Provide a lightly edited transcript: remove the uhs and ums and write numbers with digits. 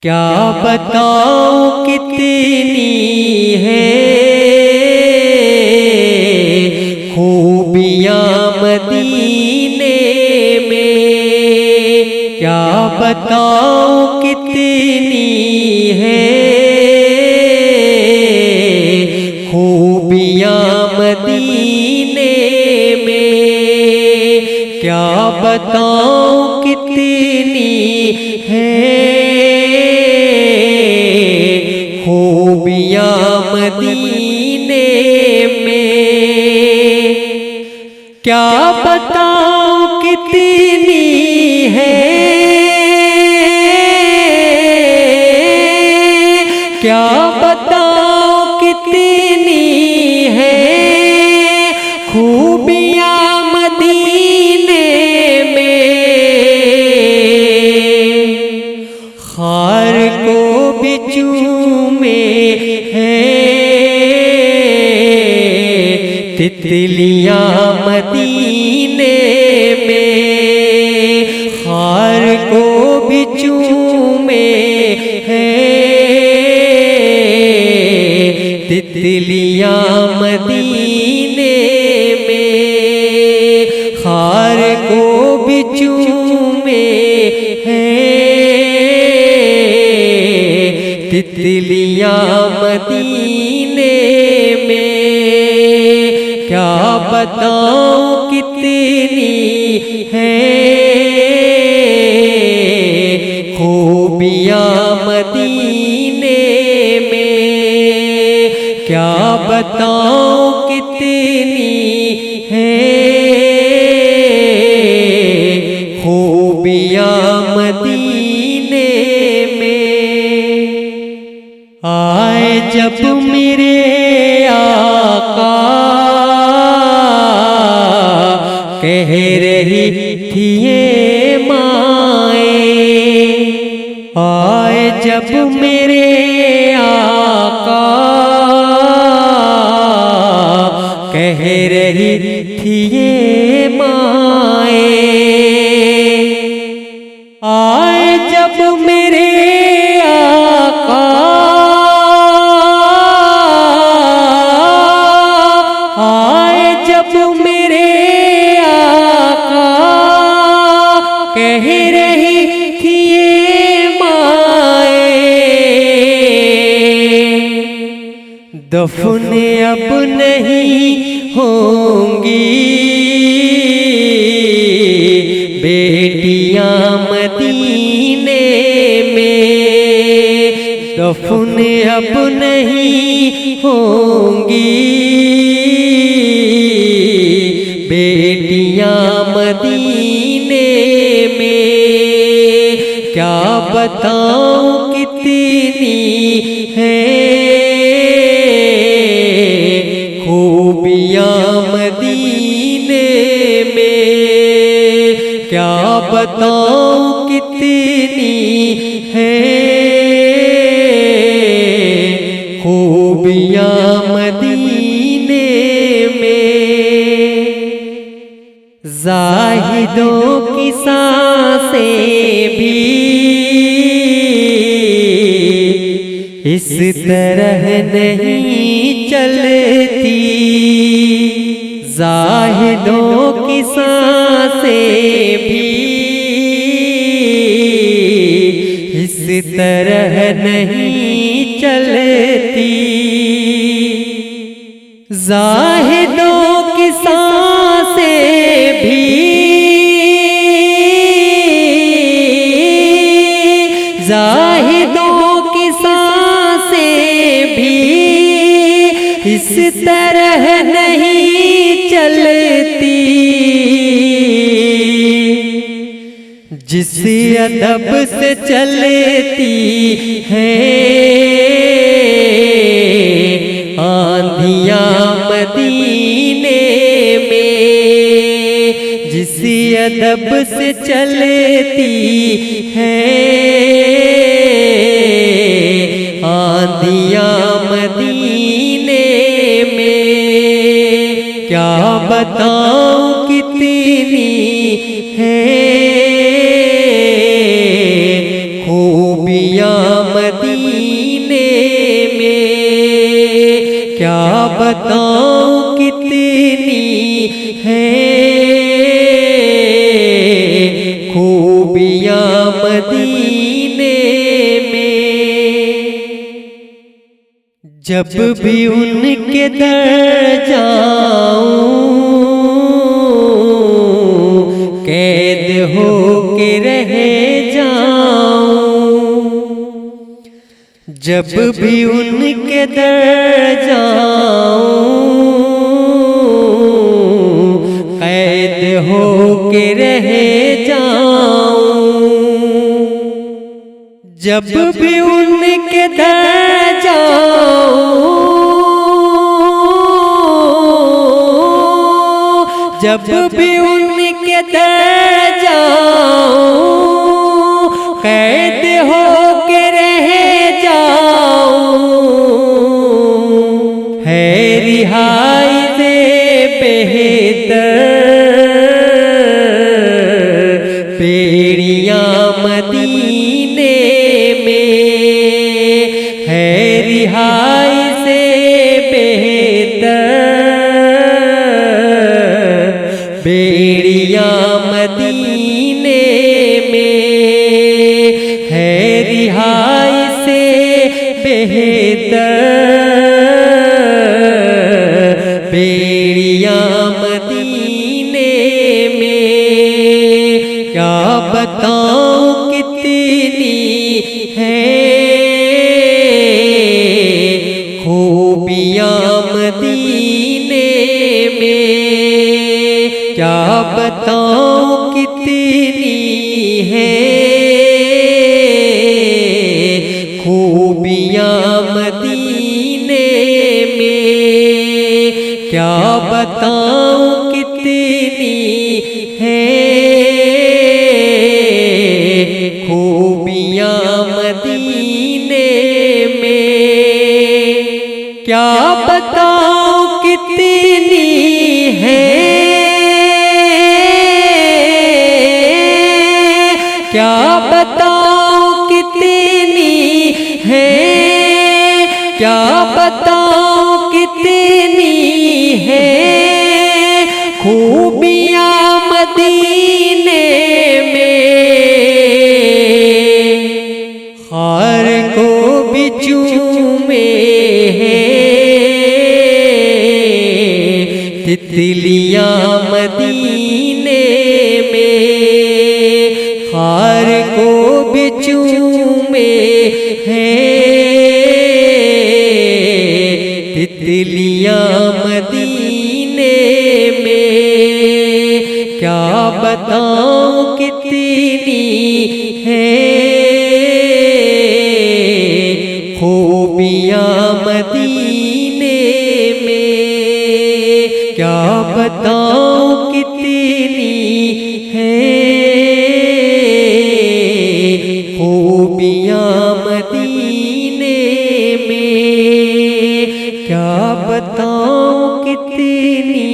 क्या बताऊं कितनी है खूबियां मदीने में। क्या बताऊं कितनी है खूबियां मदीने में। क्या बताऊं कितनी है खूबियां मदीने में। क्या बताऊं कितनी है, क्या बताऊं कितनी है खूबियां मदीने में। खार को भी चूमे तितलियां मदीने में। खार को भी चूमे तितलियां मदीने में। खार को भी चूमे तितलियां मदीने में। क्या बताऊं कितनी है खूबियां मदीने में। क्या बताऊं कितनी है खूबियां मदीने में। आए जब मेरे आका कह रही थी ये माए। आए जब मेरे आका कह रही थी ये माए। आए जब मेरे आका कह रही थी ये माए। दफन अब नहीं होंगी बेटियां मदीने में। दफन अब नहीं होंगी बेटियां मदीने में। क्या बताऊं कितनी है खूबियां मदीने में। क्या बताऊं कितनी है खूबियां मदीने में। ज़ाहिदों की सांसें भी इस तरह नहीं चलती। ज़ाहिदों की सांसें भी इस तरह नहीं चलती। ज़ाहिदों की सांसें भी ज़ाहिदों की सांसें भी इस तरह नहीं चलती। जिस अदब से चलती है आंधियां मदीने में। जिस अदब से चलती है आंधियां मदीने में। क्या बताऊं कितनी है खूबियां मदीने में, क्या बताऊं कितनी है खूबियां मदीने में। जब भी उनके दर जाऊं कैद हो के रह जाऊं, जब भी उनके दर जाऊं कैद हो के रह जाऊं, जब भी उनके दर जाऊं, जब भी उनके दर जाऊं कैद हो के रह जाऊं, है रिहाई से बेहतर बेड़ियां मदीने में, है रिहाई से बेहतर बेड़ियां मदीने में, है रिहाई से बेहतर बेड़ियां मदीने में। क्या बताऊं कितनी है खूबियां मदीने में, क्या बताऊं कितनी है खूबियां मदीने में, क्या बताऊं कितनी है खूबियां मदीने में, क्या बताऊं कितनी है, क्या बताऊं कितनी है, क्या बताऊं कितनी है खूबियां मदीने में। खार को भी चूमे तितलियां मदीने में, खार को भी चूमे तितलियां मदीने में, क्या बताऊं कितनी है खूबियां मदीने में, क्या बताऊं कितनी है खूबियां मदीने में, क्या बताऊं कितनी